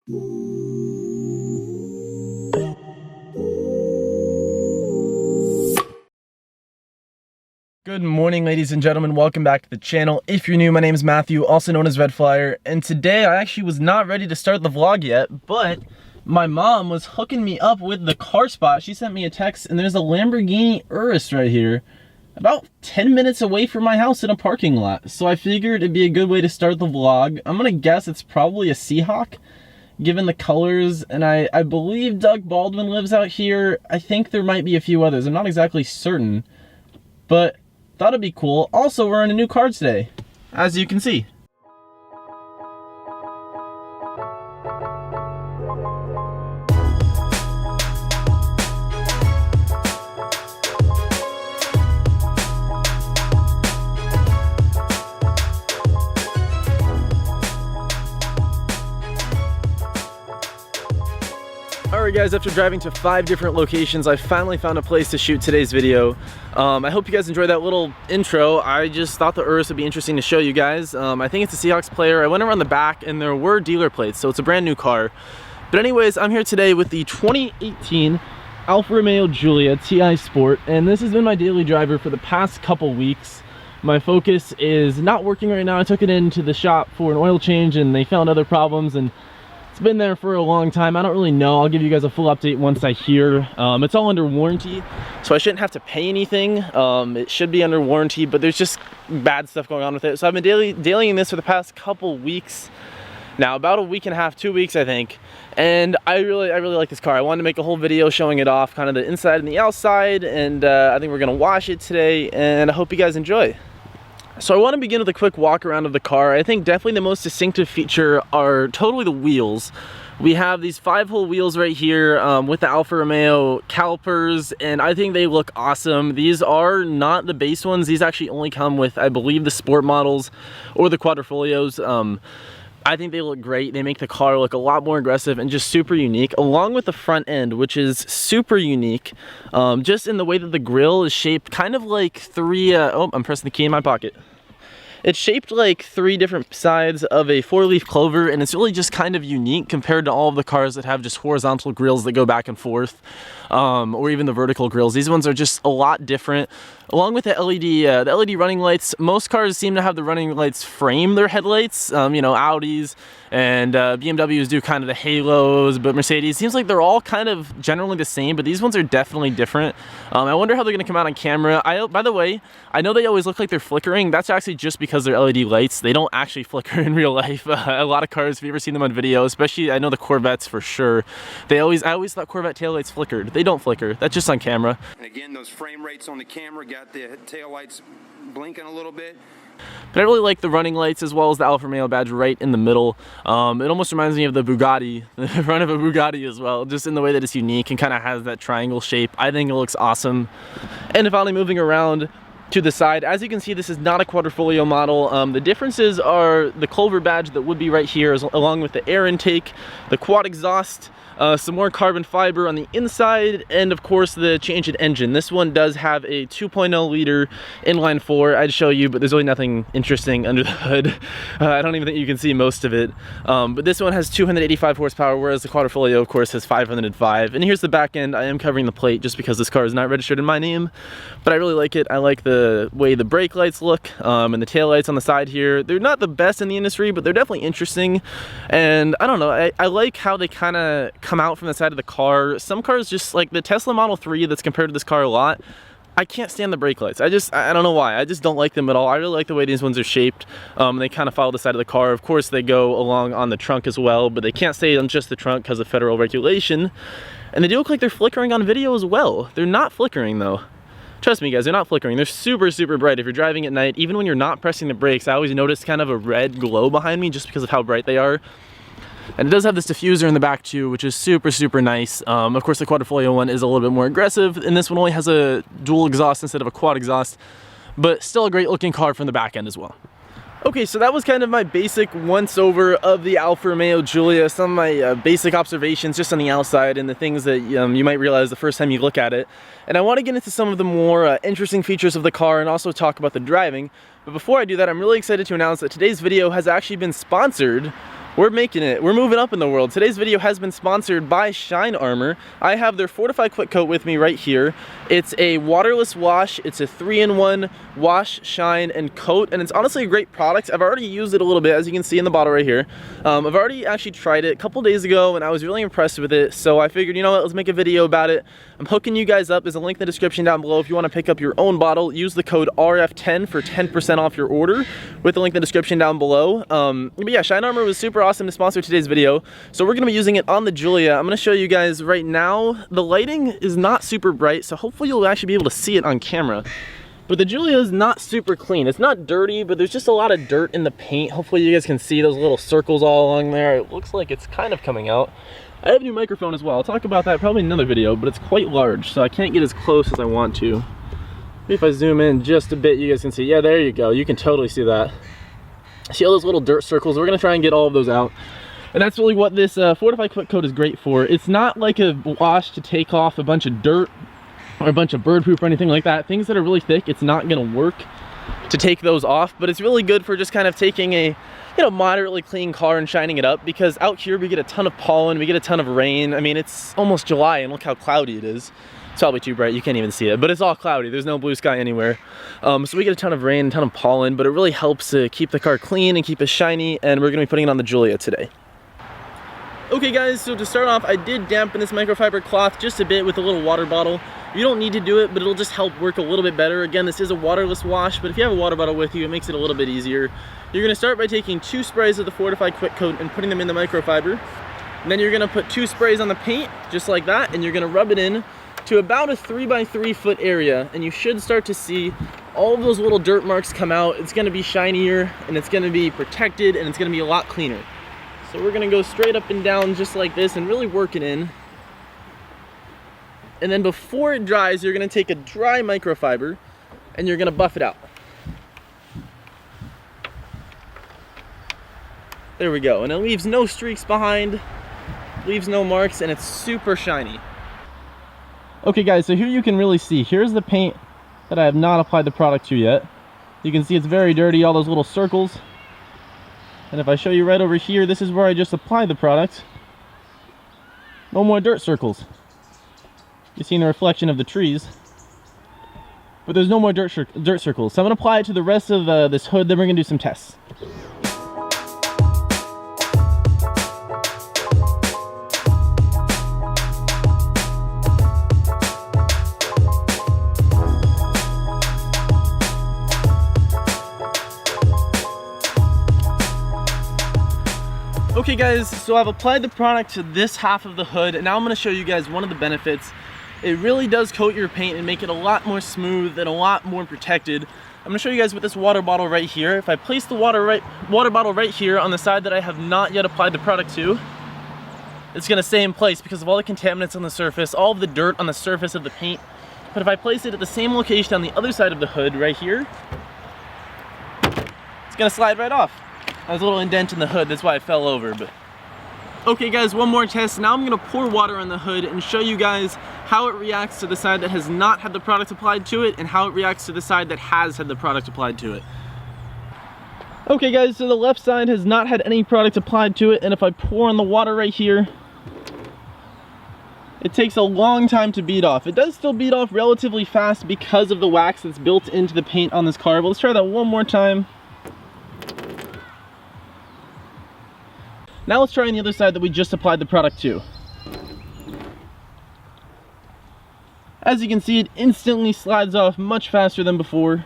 Good morning, ladies and gentlemen. Welcome back to the channel. If you're new, my name is Matthew, also known as RedFlyer, and today I actually was not ready to start the vlog yet, but my mom was hooking me up with the car spot. She sent me a text, and there's a Lamborghini Urus right here, about 10 minutes away from my house in a parking lot. So I figured it'd be a good way to start the vlog. I'm gonna guess it's probably a Seahawk, given the colors, and I believe Doug Baldwin lives out here. I think there might be a few others. I'm not exactly certain, but thought it'd be cool. Also, we're in a new car today, as you can see. Alright guys, after driving to 5 different locations, I finally found a place to shoot today's video. I hope you guys enjoyed that little intro. I just thought the Urus would be interesting to show you guys. I think it's a Seahawks player. I went around the back and there were dealer plates, so it's a brand new car. But anyways, I'm here today with the 2018 Alfa Romeo Giulia TI Sport, and this has been my daily driver for the past couple weeks. My Focus is not working right now. I took it into the shop for an oil change and they found other problems, and it's been there for a long time. I don't really know. I'll give you guys a full update once I hear. It's all under warranty, so I shouldn't have to pay anything. It should be under warranty, but there's just bad stuff going on with it. So I've been dailying this for the past couple weeks now, about a week and a half, 2 weeks I think. And I really like this car. I wanted to make a whole video showing it off, kind of the inside and the outside, and I think we're gonna wash it today, and I hope you guys enjoy. So I want to begin with a quick walk around of the car. I think definitely the most distinctive feature are totally the wheels. We have these 5-hole wheels right here with the Alfa Romeo calipers, and I think they look awesome. These are not the base ones. These actually only come with, I believe, the sport models or the quadrifolios. I think they look great. They make the car look a lot more aggressive and just super unique, along with the front end, which is super unique, just in the way that the grille is shaped kind of like oh, I'm pressing the key in my pocket. It's shaped like 3 different sides of a 4-leaf clover, and it's really just kind of unique compared to all of the cars that have just horizontal grills that go back and forth, or even the vertical grills. These ones are just a lot different. Along with the LED running lights, most cars seem to have the running lights frame their headlights. You know, Audis and BMWs do kind of the halos, but Mercedes seems like they're all kind of generally the same, but these ones are definitely different. I wonder how they're going to come out on camera. By the way, I know they always look like they're flickering. That's actually just because they're LED lights. They don't actually flicker in real life. A lot of cars, if you've ever seen them on video, especially I know the Corvettes for sure, I always thought Corvette taillights flickered. They don't flicker. That's just on camera. And again, those frame rates on the camera got the taillights blinking a little bit. But I really like the running lights as well as the Alfa Romeo badge right in the middle. It almost reminds me of the Bugatti, the front of a Bugatti as well, just in the way that it's unique and kind of has that triangle shape. I think it looks awesome. And finally moving around to the side, as you can see, this is not a quadrifolio model. The differences are the Clover badge that would be right here, along with the air intake, the quad exhaust, some more carbon fiber on the inside, and of course the change in engine. This one does have a 2.0 liter inline 4. I'd show you, but there's really nothing interesting under the hood. I don't even think you can see most of it. But this one has 285 horsepower, whereas the quadrifolio of course has 505. And here's the back end. I am covering the plate just because this car is not registered in my name, but I really like it. I like the way the brake lights look, and the tail lights on the side here. They're not the best in the industry, but they're definitely interesting. And I don't know, I like how they kind of come out from the side of the car. Some cars, just like the Tesla Model 3 that's compared to this car a lot, I can't stand the brake lights. I don't know why. I just don't like them at all. I really like the way these ones are shaped. They kind of follow the side of the car. Of course, they go along on the trunk as well, but they can't stay on just the trunk because of federal regulation. And they do look like they're flickering on video as well. They're not flickering though. Trust me guys, they're not flickering. They're super, super bright. If you're driving at night, even when you're not pressing the brakes, I always notice kind of a red glow behind me just because of how bright they are. And it does have this diffuser in the back too, which is super, super nice. Of course, the quadrifolio one is a little bit more aggressive, and this one only has a dual exhaust instead of a quad exhaust, but still a great looking car from the back end as well. Okay, so that was kind of my basic once-over of the Alfa Romeo Giulia, some of my basic observations just on the outside and the things that you might realize the first time you look at it. And I want to get into some of the more interesting features of the car and also talk about the driving. But before I do that, I'm really excited to announce that today's video has actually been sponsored We're making it. We're moving up in the world. Today's video has been sponsored by Shine Armor. I have their Fortify Quick Coat with me right here. It's a waterless wash. It's a 3-in-1 wash, shine, and coat, and it's honestly a great product. I've already used it a little bit, as you can see in the bottle right here. I've already actually tried it a couple days ago, and I was really impressed with it, so I figured, you know what, let's make a video about it. I'm hooking you guys up. There's a link in the description down below if you want to pick up your own bottle. Use the code RF10 for 10% off your order with the link in the description down below. But yeah, Shine Armor was super awesome to sponsor today's video, so we're going to be using it on the Giulia. I'm going to show you guys right now. The lighting is not super bright, so hopefully you'll actually be able to see it on camera. But the Giulia is not super clean. It's not dirty, but there's just a lot of dirt in the paint. Hopefully you guys can see those little circles all along there. It looks like it's kind of coming out. I have a new microphone as well. I'll talk about that probably in another video, but it's quite large, so I can't get as close as I want to. Maybe if I zoom in just a bit, you guys can see. Yeah, there you go. You can totally see that. See all those little dirt circles? We're gonna try and get all of those out. And that's really what this Fortify Quick Coat is great for. It's not like a wash to take off a bunch of dirt or a bunch of bird poop or anything like that. Things that are really thick, it's not gonna work to take those off, but it's really good for just kind of taking a, you know, moderately clean car and shining it up, because out here we get a ton of pollen, we get a ton of rain. I mean, it's almost July and look how cloudy it is. It's probably too bright, you can't even see it, but it's all cloudy. There's no blue sky anywhere. So we get a ton of rain, a ton of pollen, but it really helps to keep the car clean and keep it shiny, and we're gonna be putting it on the Giulia today. Okay guys, so to start off, I did dampen this microfiber cloth just a bit with a little water bottle. You don't need to do it, but it'll just help work a little bit better. Again, this is a waterless wash, but if you have a water bottle with you, it makes it a little bit easier. You're gonna start by taking 2 sprays of the Fortify Quick Coat and putting them in the microfiber. And then you're gonna put 2 sprays on the paint, just like that, and you're gonna rub it in to about a 3x3 foot area, and you should start to see all of those little dirt marks come out. It's gonna be shinier, and it's gonna be protected, and it's gonna be a lot cleaner. So we're gonna go straight up and down just like this and really work it in. And then before it dries, you're gonna take a dry microfiber and you're gonna buff it out. There we go, and it leaves no streaks behind, leaves no marks, and it's super shiny. Okay guys, so here you can really see, here's the paint that I have not applied the product to yet. You can see it's very dirty, all those little circles. And if I show you right over here, this is where I just applied the product. No more dirt circles. You're seeing the reflection of the trees. But there's no more dirt circles. So I'm gonna apply it to the rest of this hood, then we're gonna do some tests. Okay guys, so I've applied the product to this half of the hood, and now I'm going to show you guys one of the benefits. It really does coat your paint and make it a lot more smooth and a lot more protected. I'm going to show you guys with this water bottle right here. If I place the water bottle right here on the side that I have not yet applied the product to, it's going to stay in place because of all the contaminants on the surface, all of the dirt on the surface of the paint. But if I place it at the same location on the other side of the hood right here, it's going to slide right off. There's a little indent in the hood, that's why it fell over. But okay guys, one more test. Now I'm gonna pour water on the hood and show you guys how it reacts to the side that has not had the product applied to it and how it reacts to the side that has had the product applied to it. Okay guys, so the left side has not had any product applied to it, and if I pour on the water right here, it takes a long time to bead off. It does still bead off relatively fast because of the wax that's built into the paint on this car, but let's try that one more time. Now let's try on the other side that we just applied the product to. As you can see, it instantly slides off much faster than before.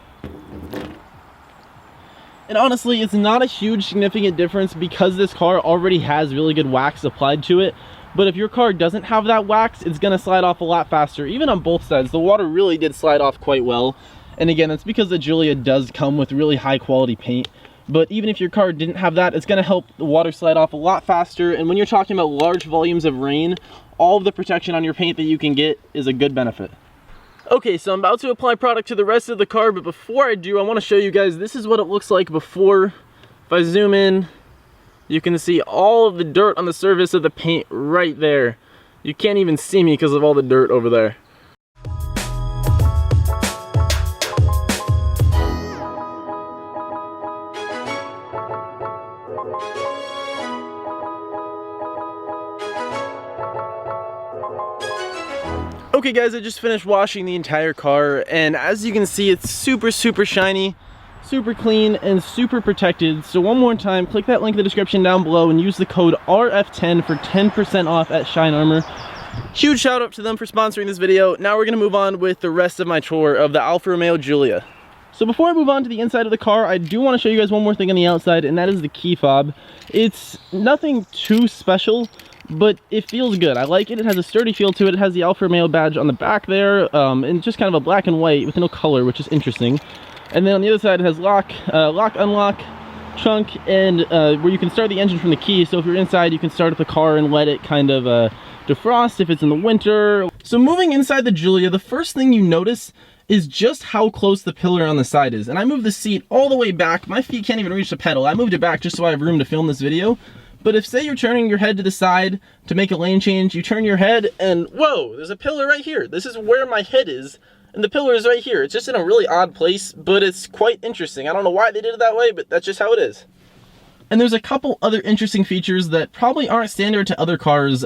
And honestly, it's not a huge significant difference because this car already has really good wax applied to it. But if your car doesn't have that wax, it's gonna slide off a lot faster. Even on both sides, the water really did slide off quite well. And again, that's because the Giulia does come with really high quality paint. But even if your car didn't have that, it's going to help the water slide off a lot faster. And when you're talking about large volumes of rain, all of the protection on your paint that you can get is a good benefit. Okay, so I'm about to apply product to the rest of the car, but before I do, I want to show you guys, this is what it looks like before. If I zoom in, you can see all of the dirt on the surface of the paint right there. You can't even see me because of all the dirt over there. Okay guys, I just finished washing the entire car, and as you can see, it's super shiny, super clean, and super protected. So one more time, click that link in the description down below and use the code RF10 for 10% off at Shine Armor. Huge shout out to them for sponsoring this video. Now we're gonna move on with the rest of my tour of the Alfa Romeo Giulia. So before I move on to the inside of the car, I do want to show you guys one more thing on the outside, and that is the key fob. It's nothing too special, but it feels good. I like it. It has a sturdy feel to it. It has the Alfa Romeo badge on the back there, and just kind of a black and white with no color, which is interesting. And then on the other side, it has lock, unlock, trunk, and where you can start the engine from the key. So if you're inside, you can start up the car and let it kind of defrost if it's in the winter. So moving inside the Giulia, the first thing you notice is just how close the pillar on the side is. And I moved the seat all the way back. My feet can't even reach the pedal. I moved it back just so I have room to film this video. But if, say, you're turning your head to the side to make a lane change, you turn your head and, whoa, there's a pillar right here. This is where my head is, and the pillar is right here. It's just in a really odd place, but it's quite interesting. I don't know why they did it that way, but that's just how it is. And there's a couple other interesting features that probably aren't standard to other cars.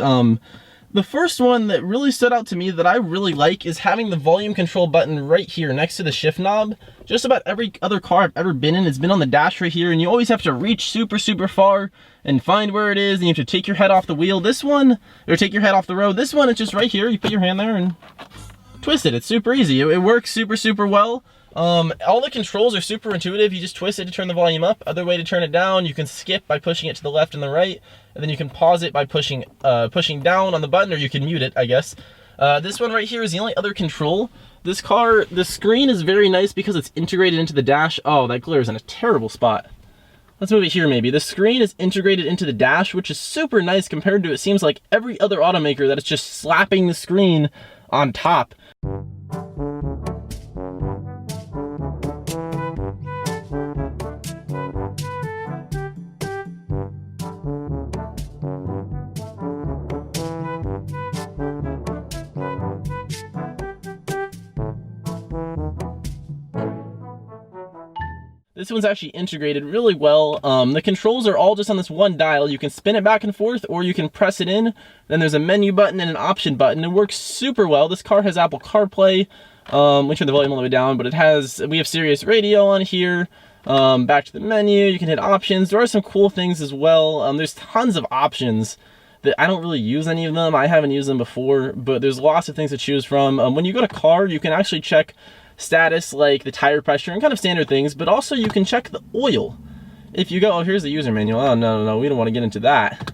The first one that really stood out to me that I really like is having the volume control button right here next to the shift knob. Just about every other car I've ever been in has been on the dash right here, and you always have to reach super far and find where it is, and you have to take your head off the wheel. This one, or take your head off the road. This one, it's just right here. You put your hand there and twist it. It's super easy. It works super well. All the controls are super intuitive. You just twist it to turn the volume up. Other way to turn it down, you can skip by pushing it to the left and the right, and then you can pause it by pushing down on the button, or you can mute it, I guess. This one right here is the only other control. This car, the screen is very nice because it's integrated into the dash. Oh, that glare is in a terrible spot. Let's move it here maybe. The screen is integrated into the dash, which is super nice compared to, it seems like, every other automaker that is just slapping the screen on top. This one's actually integrated really well. The controls are all just on this one dial. You can spin it back and forth, or you can press it in. Then there's a menu button and an option button. It works super well. This car has Apple CarPlay. We turn the volume all the way down, but we have Sirius Radio on here. Back to the menu, you can hit options. There are some cool things as well. There's tons of options that I don't really use any of them. I haven't used them before, but there's lots of things to choose from. When you go to car, you can actually check status like the tire pressure and kind of standard things, but also you can check the oil. If you go, oh, here's the user manual. Oh, no, we don't want to get into that.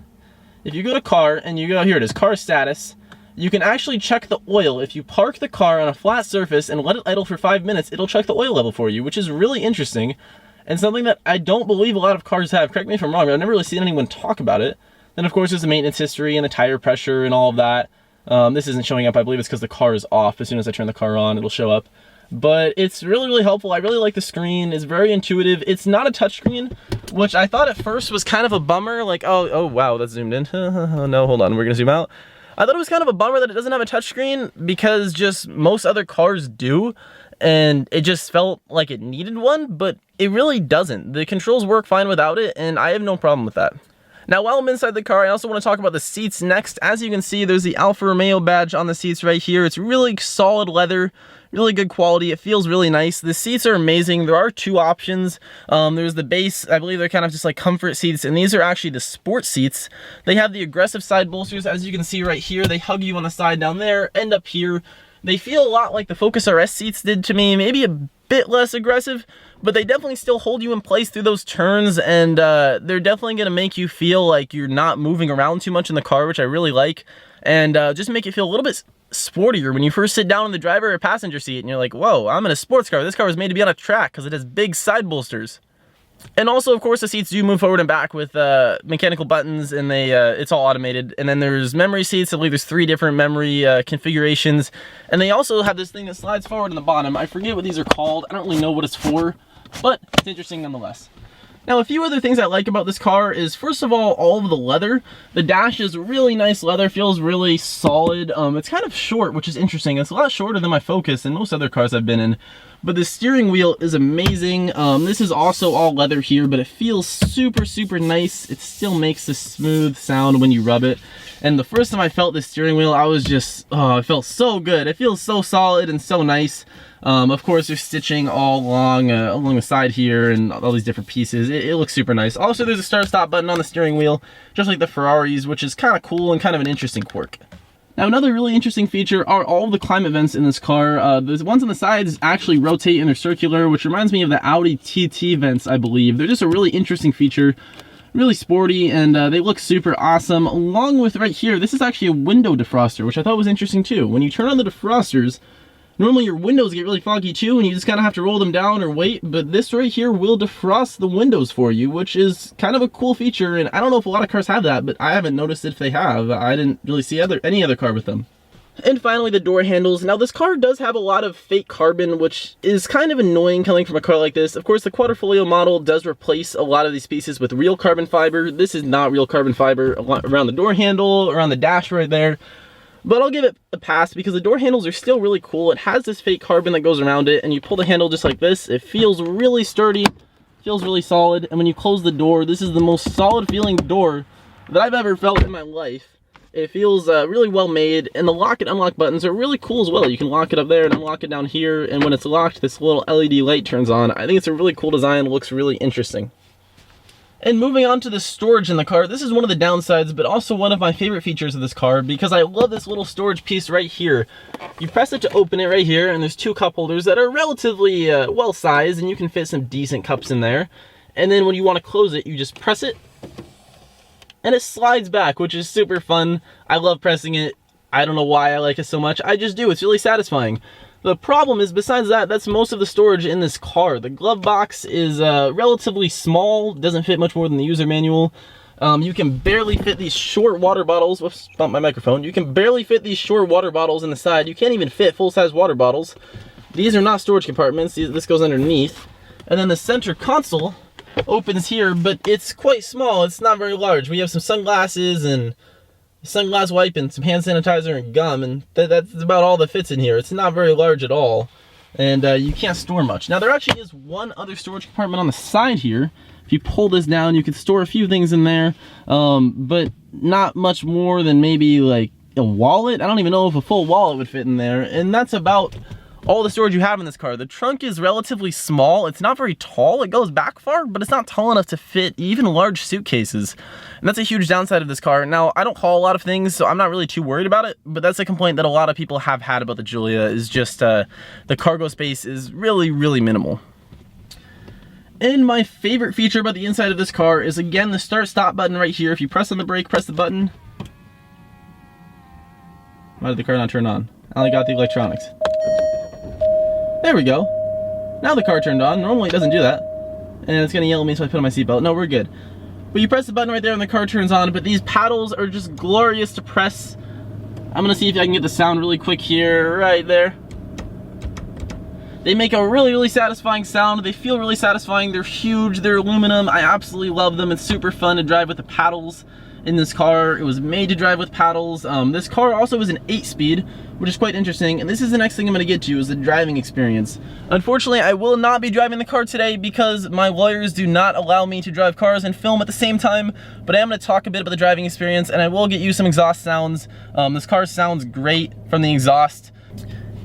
If you go to car and you go, here it is, car status, you can actually check the oil. If you park the car on a flat surface and let it idle for 5 minutes, it'll check the oil level for you, which is really interesting and something that I don't believe a lot of cars have. Correct me if I'm wrong, but I've never really seen anyone talk about it. Then, of course, there's the maintenance history and the tire pressure and all of that. This isn't showing up. I believe it's because the car is off. As soon as I turn the car on, it'll show up. But it's really helpful. I really like the screen. It's very intuitive. It's not a touchscreen, which I thought at first was kind of a bummer. Like, oh wow, that's zoomed in. Oh no, hold on, we're gonna zoom out. I thought it was kind of a bummer that it doesn't have a touchscreen, because just most other cars do, and it just felt like it needed one, but it really doesn't. The controls work fine without it, and I have no problem with that. Now, while I'm inside the car, I also want to talk about the seats next. As you can see, there's the Alfa Romeo badge on the seats right here. It's really solid leather, really good quality. It feels really nice. The seats are amazing. There are two options. There's the base. I believe they're kind of just like comfort seats, and these are actually the sport seats. They have the aggressive side bolsters, as you can see right here. They hug you on the side down there and up here. They feel a lot like the Focus RS seats did to me, maybe a bit less aggressive, but they definitely still hold you in place through those turns, and they're definitely going to make you feel like you're not moving around too much in the car, which I really like, and just make you feel a little bit sportier when you first sit down in the driver or passenger seat and you're like, whoa, I'm in a sports car. This car was made to be on a track because it has big side bolsters. And also, of course, the seats do move forward and back with mechanical buttons, and it's all automated. And then there's memory seats. I believe there's 3 different memory configurations. And they also have this thing that slides forward in the bottom. I forget what these are called. I don't really know what it's for, but it's interesting nonetheless. Now, a few other things I like about this car is, first of all of the leather. The dash is really nice leather, feels really solid. It's kind of short, which is interesting. It's a lot shorter than my Focus and most other cars I've been in. But the steering wheel is amazing. This is also all leather here, but it feels super, super nice. It still makes a smooth sound when you rub it. And the first time I felt this steering wheel, I was just, oh, it felt so good. It feels so solid and so nice. Of course, there's stitching all along the side here and all these different pieces. It looks super nice. Also, there's a start-stop button on the steering wheel, just like the Ferraris, which is kind of cool and kind of an interesting quirk. Now, another really interesting feature are all the climate vents in this car. The ones on the sides actually rotate and they're circular, which reminds me of the Audi TT vents, I believe. They're just a really interesting feature, really sporty, and they look super awesome. Along with right here, this is actually a window defroster, which I thought was interesting too. When you turn on the defrosters, normally your windows get really foggy too, and you just kind of have to roll them down or wait, but this right here will defrost the windows for you, which is kind of a cool feature, and I don't know if a lot of cars have that, but I haven't noticed if they have. I didn't really see any other car with them. And finally, the door handles. Now, this car does have a lot of fake carbon, which is kind of annoying coming from a car like this. Of course, the Quadrifoglio model does replace a lot of these pieces with real carbon fiber. This is not real carbon fiber around the door handle, around the dash right there. But I'll give it a pass because the door handles are still really cool. It has this fake carbon that goes around it, and you pull the handle just like this. It feels really sturdy, feels really solid, and when you close the door, this is the most solid feeling door that I've ever felt in my life. It feels really well made, and the lock and unlock buttons are really cool as well. You can lock it up there and unlock it down here, and when it's locked, this little LED light turns on. I think it's a really cool design. It looks really interesting. And moving on to the storage in the car, this is one of the downsides, but also one of my favorite features of this car because I love this little storage piece right here. You press it to open it right here, and there's two cup holders that are relatively well sized, and you can fit some decent cups in there. And then when you want to close it, you just press it, and it slides back, which is super fun. I love pressing it. I don't know why I like it so much. I just do. It's really satisfying. The problem is, besides that, that's most of the storage in this car. The glove box is relatively small, doesn't fit much more than the user manual. You can barely fit these short water bottles. Whoops, bumped my microphone. You can barely fit these short water bottles in the side. You can't even fit full-size water bottles. These are not storage compartments. This goes underneath. And then the center console opens here, but it's quite small. It's not very large. We have some sunglasses and sunglass wipe and some hand sanitizer and gum, and that's about all that fits in here. It's not very large at all, and you can't store much. Now, there actually is one other storage compartment on the side here. If you pull this down, you could store a few things in there, but not much more than maybe like a wallet. I don't even know if a full wallet would fit in there, and that's about all the storage you have in this car. The trunk is relatively small. It's not very tall. It goes back far, but it's not tall enough to fit even large suitcases. And that's a huge downside of this car. Now, I don't haul a lot of things, so I'm not really too worried about it, but that's a complaint that a lot of people have had about the Giulia, is just the cargo space is really, really minimal. And my favorite feature about the inside of this car is, again, the start-stop button right here. If you press on the brake, press the button. Why did the car not turn on? I only got the electronics. There we go. Now the car turned on. Normally it doesn't do that. And it's gonna yell at me, so I put on my seatbelt. No, we're good. But you press the button right there and the car turns on, but these paddles are just glorious to press. I'm gonna see if I can get the sound really quick here, right there. They make a really, really satisfying sound. They feel really satisfying. They're huge, they're aluminum. I absolutely love them. It's super fun to drive with the paddles in this car. It was made to drive with paddles. This car also is an 8-speed, which is quite interesting, and this is the next thing I'm going to get to, is the driving experience. Unfortunately, I will not be driving the car today because my lawyers do not allow me to drive cars and film at the same time, but I am going to talk a bit about the driving experience, and I will get you some exhaust sounds. This car sounds great from the exhaust.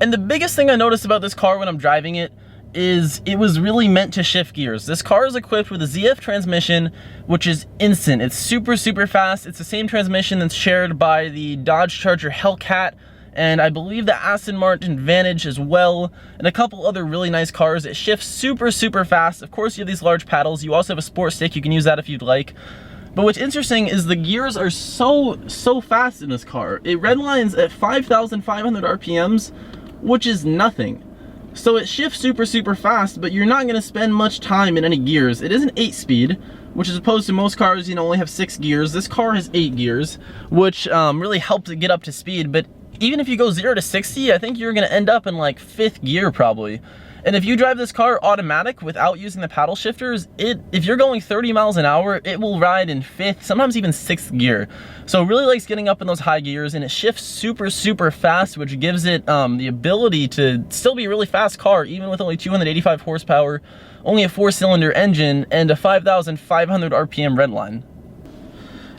And the biggest thing I noticed about this car when I'm driving it is it was really meant to shift gears. This car is equipped with a ZF transmission, which is instant. It's super, super fast. It's the same transmission that's shared by the Dodge Charger Hellcat, and I believe the Aston Martin Vantage as well, and a couple other really nice cars. It shifts super, super fast. Of course, you have these large paddles. You also have a sport stick. You can use that if you'd like. But what's interesting is the gears are so fast in this car. It redlines at 5,500 RPMs, which is nothing. So it shifts super, super fast, but you're not gonna spend much time in any gears. It is an 8-speed, which is opposed to most cars, only have 6 gears. This car has 8 gears, which really helps it get up to speed. But even if you go 0 to 60, I think you're gonna end up in like 5th gear probably. And if you drive this car automatic without using the paddle shifters, if you're going 30 miles an hour, it will ride in 5th, sometimes even 6th gear. So it really likes getting up in those high gears, and it shifts super, super fast, which gives it the ability to still be a really fast car, even with only 285 horsepower, only a 4-cylinder engine, and a 5,500 RPM redline.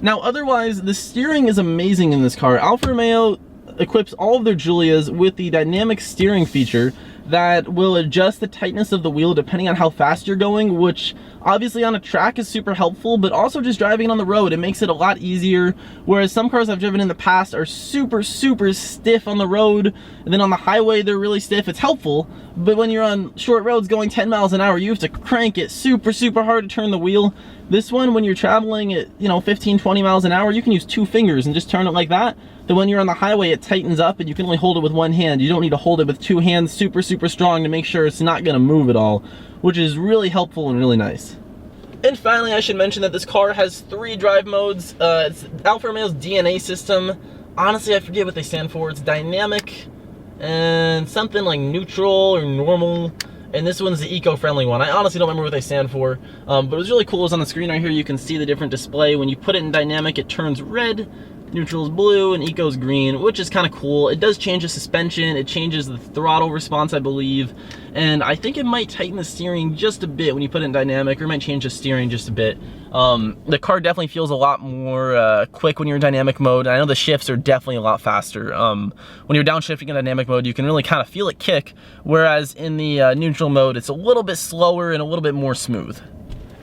Now, otherwise, the steering is amazing in this car. Alfa Romeo equips all of their Giulias with the dynamic steering feature that will adjust the tightness of the wheel depending on how fast you're going, which obviously on a track is super helpful, but also just driving on the road, it makes it a lot easier. Whereas some cars I've driven in the past are super, super stiff on the road, and then on the highway they're really stiff. It's helpful, but when you're on short roads going 10 miles an hour, you have to crank it super, super hard to turn the wheel. This one, when you're traveling at 15, 20 miles an hour, you can use 2 fingers and just turn it like that. Then when you're on the highway, it tightens up and you can only hold it with 1 hand. You don't need to hold it with 2 hands super, super strong to make sure it's not gonna move at all, which is really helpful and really nice. And finally, I should mention that this car has 3 drive modes. It's Alfa Romeo's DNA system. Honestly, I forget what they stand for. It's dynamic and something like neutral or normal. And this one's the eco-friendly one. I honestly don't remember what they stand for, but it was really cool. It's on the screen right here. You can see the different display. When you put it in dynamic, it turns red, neutral is blue, and eco is green, which is kind of cool. It does change the suspension. It changes the throttle response, I believe, and I think it might tighten the steering just a bit when you put it in dynamic, or it might change the steering just a bit. The car definitely feels a lot more quick when you're in dynamic mode. I know the shifts are definitely a lot faster. When you're downshifting in dynamic mode, you can really kind of feel it kick, whereas in the neutral mode, it's a little bit slower and a little bit more smooth.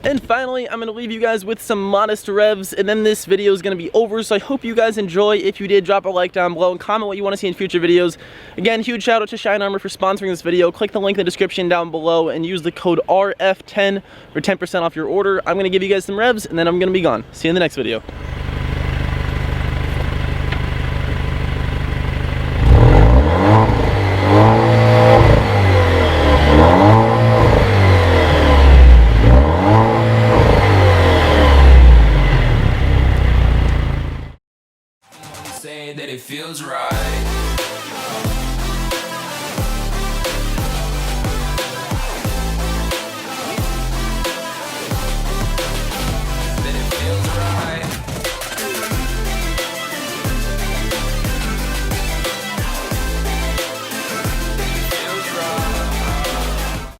And finally, I'm going to leave you guys with some modest revs, and then this video is going to be over. So I hope you guys enjoy. If you did, drop a like down below and comment what you want to see in future videos. Again, huge shout out to Shine Armor for sponsoring this video. Click the link in the description down below and use the code RF10 for 10% off your order. I'm going to give you guys some revs, and then I'm going to be gone. See you in the next video. That it feels right.